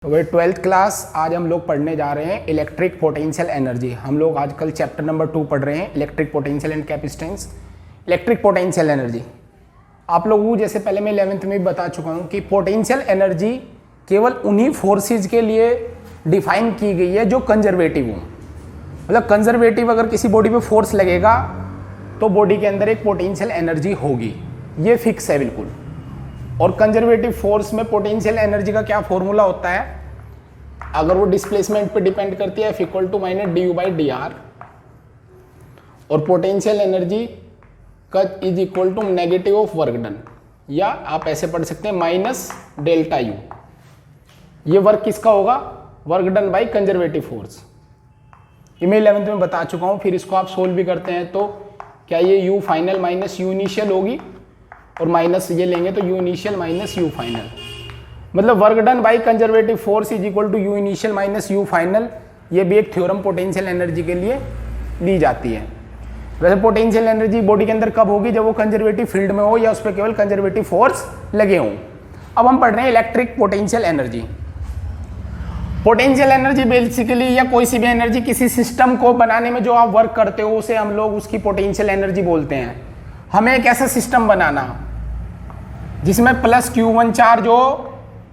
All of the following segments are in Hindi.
तो भाई 12th क्लास आज हम लोग पढ़ने जा रहे हैं इलेक्ट्रिक पोटेंशियल एनर्जी। हम लोग आजकल चैप्टर नंबर 2 पढ़ रहे हैं electric potential and capacitance. Electric potential energy आप लोगों को जैसे पहले मैं 11th में भी बता चुका हूँ कि पोटेंशियल एनर्जी केवल उन्हीं फोर्सेज के लिए डिफाइन की गई है जो कंजर्वेटिव हों। मतलब कंजर्वेटिव अगर किसी बॉडी पे फोर्स लगेगा तो बॉडी के अंदर एक पोटेंशियल एनर्जी होगी, ये फिक्स है बिल्कुल। और कंजर्वेटिव फोर्स में पोटेंशियल एनर्जी का क्या फॉर्मूला होता है, अगर वो डिस्प्लेसमेंट पे डिपेंड करती है F = -du/dr और पोटेंशियल एनर्जी का is equal to negative of work done, या आप ऐसे पढ़ सकते हैं -Δu। ये वर्क किसका होगा, work done by conservative force. ये मैं 11th में बता चुका हूँ। फिर इसको आप सोल्व भी करते हैं तो क्या ये u final minus u initial होगी और माइनस ये लेंगे तो u initial minus u final, मतलब work done by conservative force is equal to u initial minus u final. ये भी एक थ्योरम पोटेंशियल एनर्जी के लिए ली जाती है। वैसे पोटेंशियल एनर्जी बॉडी के अंदर कब होगी, जब वो कंजर्वेटिव फील्ड में हो या उस पर केवल कंजर्वेटिव फोर्स लगे हों। अब हम पढ़ रहे हैं electric potential energy. Potential energy basically या कोई सी भी एनर्जी किसी सिस्टम को बनाने में जो आप वर्क करते हो उसे हम लोग उसकी पोटेंशियल एनर्जी बोलते हैं। हमें एक ऐसा सिस्टम बनाना जिसमें +Q1 चार्ज हो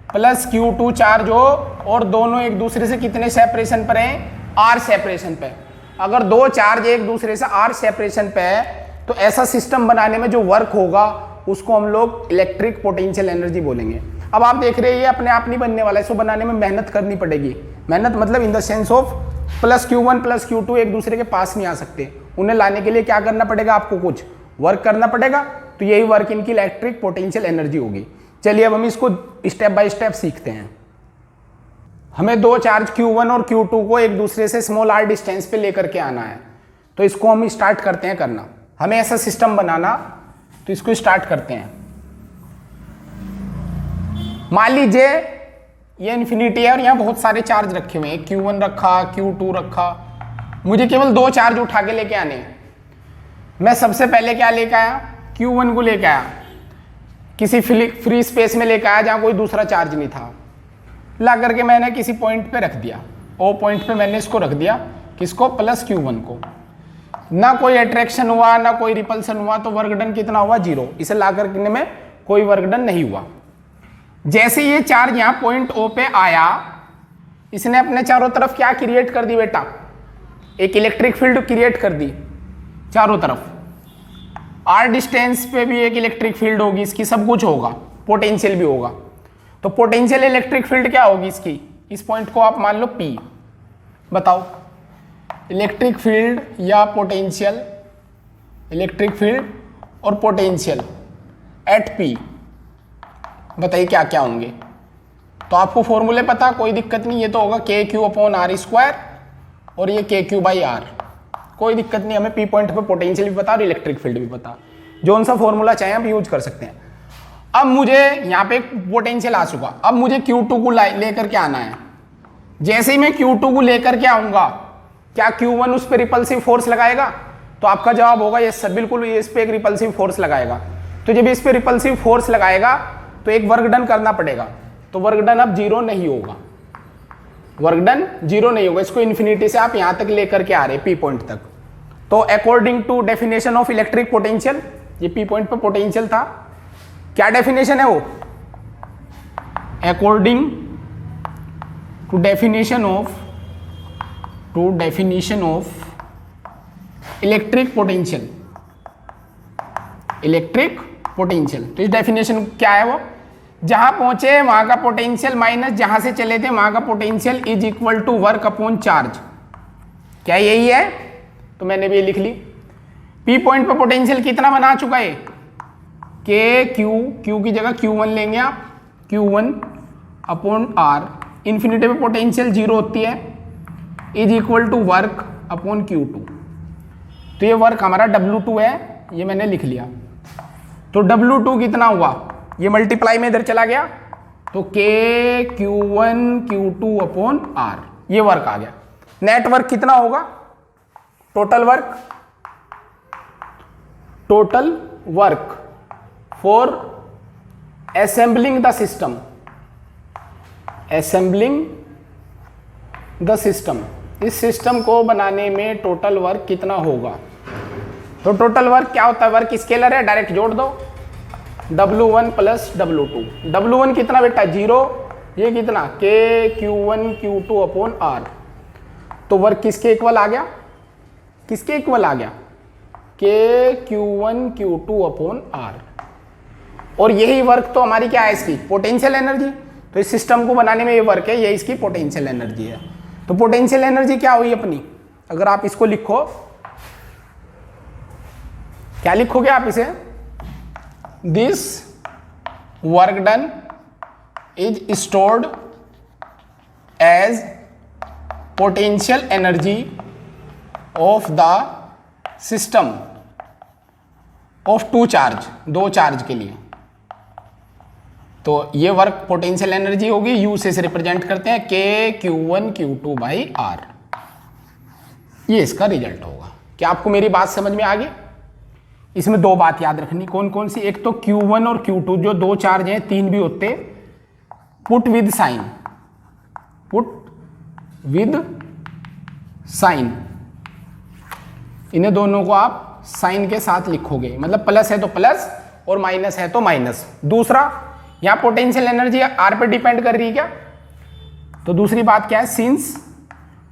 +Q2 चार्ज हो और दोनों एक दूसरे से कितने सेपरेशन पर हैं, R सेपरेशन पे। अगर दो चार्ज एक दूसरे से R सेपरेशन पे है तो ऐसा सिस्टम बनाने में जो वर्क होगा उसको हम लोग इलेक्ट्रिक पोटेंशियल एनर्जी बोलेंगे। अब आप देख रहे हैं ये अपने आप नहीं बनने वाला है, इसको बनाने में मेहनत करनी पड़ेगी। मेहनत मतलब in the sense of +Q1 +Q2 एक दूसरे के पास नहीं आ सकते, उन्हें लाने के लिए क्या करना पड़ेगा, आपको कुछ वर्क करना पड़ेगा। तो यही वर्क इनकी इलेक्ट्रिक पोटेंशियल एनर्जी होगी। चलिए अब हम इसको स्टेप बाय स्टेप सीखते हैं। हमें दो चार्ज Q1 और Q2 को एक दूसरे से स्मॉल r डिस्टेंस पे लेकर के आना है, तो इसको हम स्टार्ट करते हैं करना। हमें ऐसा सिस्टम बनाना, तो इसको स्टार्ट करते हैं। मान लीजिए ये इन्फिनिटी है और यहाँ बहुत सारे चार्ज रखे हुए हैं, Q1 रखा, Q2 रखा। मुझे केवल दो चार्ज उठा के लेके आने हैं। मैं सबसे पहले क्या लेके आया, Q1 को लेके आया, किसी फ्री स्पेस में लेके आया जहाँ कोई दूसरा चार्ज नहीं था। ला करके मैंने किसी पॉइंट पे रख दिया, ओ पॉइंट पे मैंने इसको रख दिया, किसको, +Q1 को। ना कोई अट्रैक्शन हुआ ना कोई रिपल्सन हुआ, तो वर्क डन कितना हुआ, 0। इसे ला करके में कोई वर्क डन नहीं हुआ। जैसे ये चार्ज यहाँ पॉइंट O पे आया, इसने अपने चारों तरफ क्या क्रिएट कर दी बेटा, एक इलेक्ट्रिक फील्ड क्रिएट कर दी चारों तरफ। R डिस्टेंस पे भी एक इलेक्ट्रिक फील्ड होगी इसकी, सब कुछ होगा, पोटेंशियल भी होगा। तो पोटेंशियल इलेक्ट्रिक फील्ड क्या होगी इसकी, इस पॉइंट को आप मान लो P। बताओ इलेक्ट्रिक फील्ड या पोटेंशियल, इलेक्ट्रिक फील्ड और पोटेंशियल एट P, बताइए क्या क्या होंगे। तो आपको फॉर्मूले पता, कोई दिक्कत नहीं। ये तो होगा KQ/R² और ये KQ/R, कोई दिक्कत नहीं। हमें P पॉइंट पे पोटेंशियल भी पता और इलेक्ट्रिक फील्ड भी पता, जो सा फॉर्मूला चाहे आप यूज कर सकते हैं। अब मुझे यहाँ पे पोटेंशियल आ चुका, अब मुझे Q2 को लेकर के आना है। जैसे ही मैं Q2 को लेकर के आऊंगा, क्या Q1 उस पर रिपल्सिव फोर्स लगाएगा, तो आपका जवाब होगा यस सर, बिल्कुल ये इस पर एक रिपल्सिव फोर्स लगाएगा। तो जब इस पर रिपल्सिव फोर्स लगाएगा तो एक वर्क डन करना पड़ेगा, तो वर्क डन अब 0 नहीं होगा, वर्क डन 0 नहीं होगा। इसको इन्फिनिटी से आप यहां तक लेकर के आ रहे P पॉइंट तक। तो according to definition of electric potential, ये P पॉइंट पे पोटेंशियल था, क्या डेफिनेशन है वो, according to definition of electric potential, electric potential. तो इस डेफिनेशन क्या है, वो जहां पहुंचे वहां का पोटेंशियल माइनस जहां से चले थे वहां का potential is equal to work upon charge. क्या यही है, तो मैंने भी ये लिख ली। P पॉइंट पे पोटेंशियल कितना बना चुका है, Q की जगह Q1 लेंगे आप, Q1/R। इन्फिनिटी पे पोटेंशियल 0 होती है, is equal to work upon Q2। तो ये वर्क हमारा W2 है, ये मैंने लिख लिया। तो W2 कितना हुआ, ये मल्टीप्लाई में इधर चला गया, तो KQ1/Q2/R, ये वर्क आ गया। नेट वर्क कितना होगा, total work for assembling the system, assembling the system, इस सिस्टम को बनाने में टोटल वर्क कितना होगा। तो टोटल वर्क क्या होता है, वर्क स्केलर है, डायरेक्ट जोड़ दो, W1 प्लस W2। W1 कितना बेटा 0, ये कितना KQ1 Q2 अपॉन R। तो वर्क किसके इक्वल आ गया, किसके इक्वल आ गया, KQ1 Q2 अपॉन R। और यही वर्क तो हमारी क्या है इसकी पोटेंशियल एनर्जी। तो इस सिस्टम को बनाने में ये वर्क है, ये इसकी पोटेंशियल एनर्जी है। तो पोटेंशियल एनर्जी क्या हुई अपनी, अगर आप इसको लिखो, क्या लिखोगे आप इसे, this work done is stored as potential energy of the system of two charge, दो चार्ज के लिए। तो ये वर्क पोटेंशियल एनर्जी होगी, यू से रिप्रेजेंट करते हैं KQ1 Q2 बाई R। ये इसका रिजल्ट होगा। क्या आपको मेरी बात समझ में आ गई। इसमें दो बात याद रखनी, कौन कौन सी, एक तो Q1 और Q2 जो दो चार्ज हैं, तीन भी होते, put with sign, put with sign, इन्हें दोनों को आप साइन के साथ लिखोगे, मतलब प्लस है तो प्लस और माइनस है तो माइनस। दूसरा, यहां पोटेंशियल एनर्जी आर पे डिपेंड कर रही है क्या, तो दूसरी बात क्या है, सिंस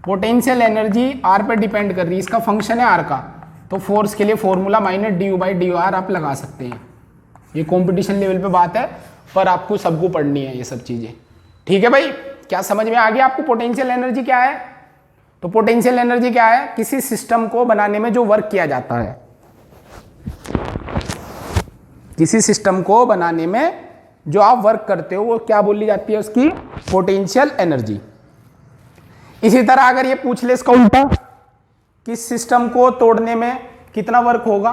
पोटेंशियल एनर्जी आर पे डिपेंड कर रही है, इसका फंक्शन है आर का, तो फोर्स के लिए formula minus due by D R आप लगा सकते हैं। ये कंपटीशन लेवल पे बात है, पर आपको सबको पढ़नी है ये सब चीजें। ठीक है भाई, क्या समझ में आ गया आपको पोटेंशियल एनर्जी क्या है। तो पोटेंशियल एनर्जी क्या है, किसी सिस्टम को बनाने में जो वर्क किया जाता है, किसी सिस्टम को बनाने में जो आप वर्क करते हो वो क्या बोली जाती है, उसकी पोटेंशियल एनर्जी। इसी तरह अगर ये पूछ ले इसका उल्टा, किस सिस्टम को तोड़ने में कितना वर्क होगा,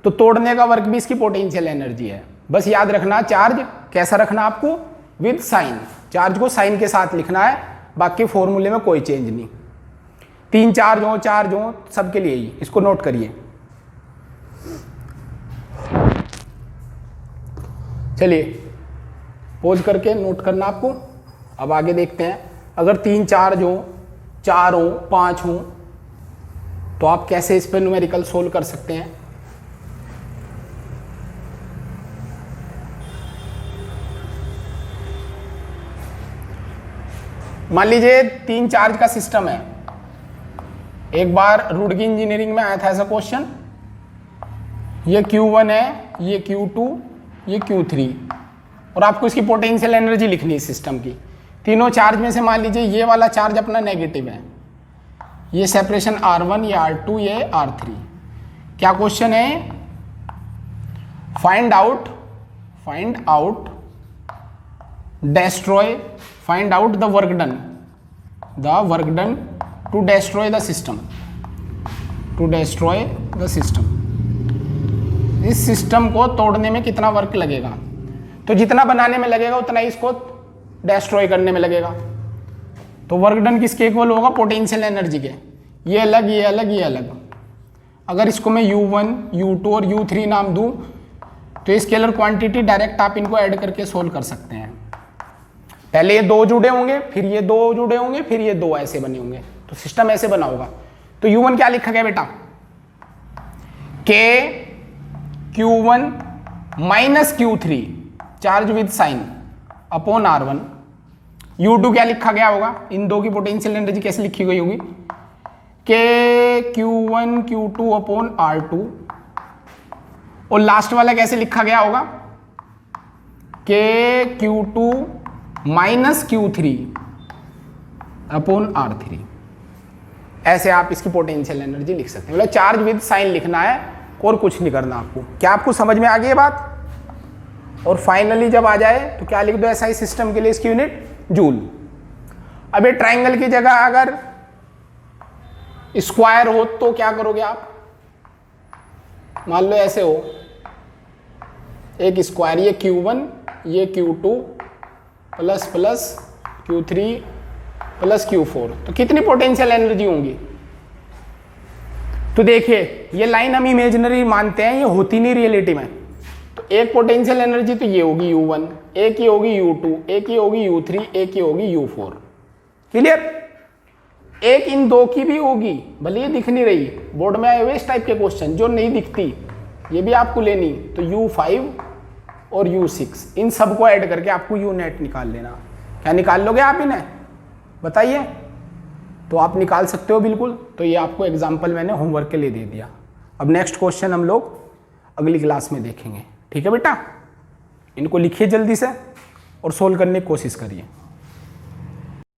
तो तोड़ने का वर्क भी इसकी पोटेंशियल एनर्जी है। बस याद रखना, चार्ज कैसा रखना आपको, विद साइन, चार्ज को साइन के साथ लिखना है, बाकी फॉर्मूले में कोई चेंज नहीं। तीन चार्ज हो सबके लिए ही, इसको नोट करिए। चलिए पोज करके नोट करना आपको। अब आगे देखते हैं, अगर तीन चार्ज हो, चार हो, पांच हो, तो आप कैसे इस पे न्यूमेरिकल सोल्व कर सकते हैं। मान लीजिए तीन चार्ज का सिस्टम है। एक बार रुड़की इंजीनियरिंग में आया था ऐसा क्वेश्चन, ये Q1 है, ये Q2, ये Q3, और आपको इसकी पोटेंशियल एनर्जी लिखनी है सिस्टम की। तीनों चार्ज में से मान लीजिए ये वाला चार्ज अपना नेगेटिव है, ये सेपरेशन R1, ये R2, ये R3। क्या क्वेश्चन है, find out destroy, find out the work done to destroy the system, इस सिस्टम को तोड़ने में कितना वर्क लगेगा। तो जितना बनाने में लगेगा उतना ही इसको डिस्ट्रॉय करने में लगेगा। तो वर्क डन किसके इक्वल होगा, पोटेंशियल एनर्जी के। ये अलग, ये अलग, ये अलग। अगर इसको मैं U1, U2 और U3 नाम दूं, तो स्केलर क्वांटिटी डायरेक्ट आप इनको ऐड करके सोल्व कर सकते हैं। पहले ये दो जुड़े होंगे, फिर ये दो जुड़े होंगे, फिर ये दो ऐसे बने होंगे, तो सिस्टम ऐसे बना होगा। तो U1 क्या लिखा गया बेटा, KQ1 minus Q3 charge with sine upon R1। U2 क्या लिखा गया होगा, इन दो की पोटेंशियल एनर्जी कैसे लिखी गई होगी, KQ1 Q2 अपॉन R2। और लास्ट वाला कैसे लिखा गया होगा, KQ2 minus Q3 upon R3। ऐसे आप इसकी पोटेंशियल एनर्जी लिख सकते हैं। मतलब चार्ज विद साइन लिखना है और कुछ नहीं करना आपको। क्या आपको समझ में आ गई ये बात। और फाइनली जब आ जाए तो क्या लिख दो एसआई सिस्टम के लिए, इसकी यूनिट जूल। अब ये ट्राइंगल की जगह अगर स्क्वायर हो तो क्या करोगे आप, मान लो ऐसे हो एक स्क्वायर, ये Q1, ये Q2 plus plus Q3 plus Q4, तो कितनी पोटेंशियल एनर्जी होंगी। तो देखिए ये लाइन हम इमेजिनरी मानते हैं, ये होती नहीं रियलिटी में। तो एक पोटेंशियल एनर्जी तो ये होगी U1, एक ही होगी U2, एक ही होगी U3, एक ही होगी U4। क्लियर? एक इन दो की भी होगी, भले ये दिख नहीं रही, बोर्ड में आए हुए इस टाइप के क्वेश्चन जो नहीं दिखती ये भी आपको लेनी, तो U5 और U6 इन सबको ऐड करके आपको U नेट निकाल लेना। क्या निकाल लोगे आप इन्हें? बताइए। तो आप निकाल सकते हो बिल्कुल। तो ये आपको एग्जाम्पल मैंने होमवर्क के लिए दे दिया। अब नेक्स्ट क्वेश्चन हम लोग अगली क्लास में देखेंगे। ठीक है बेटा, इनको लिखिए जल्दी से और सोल्व करने की कोशिश करिए।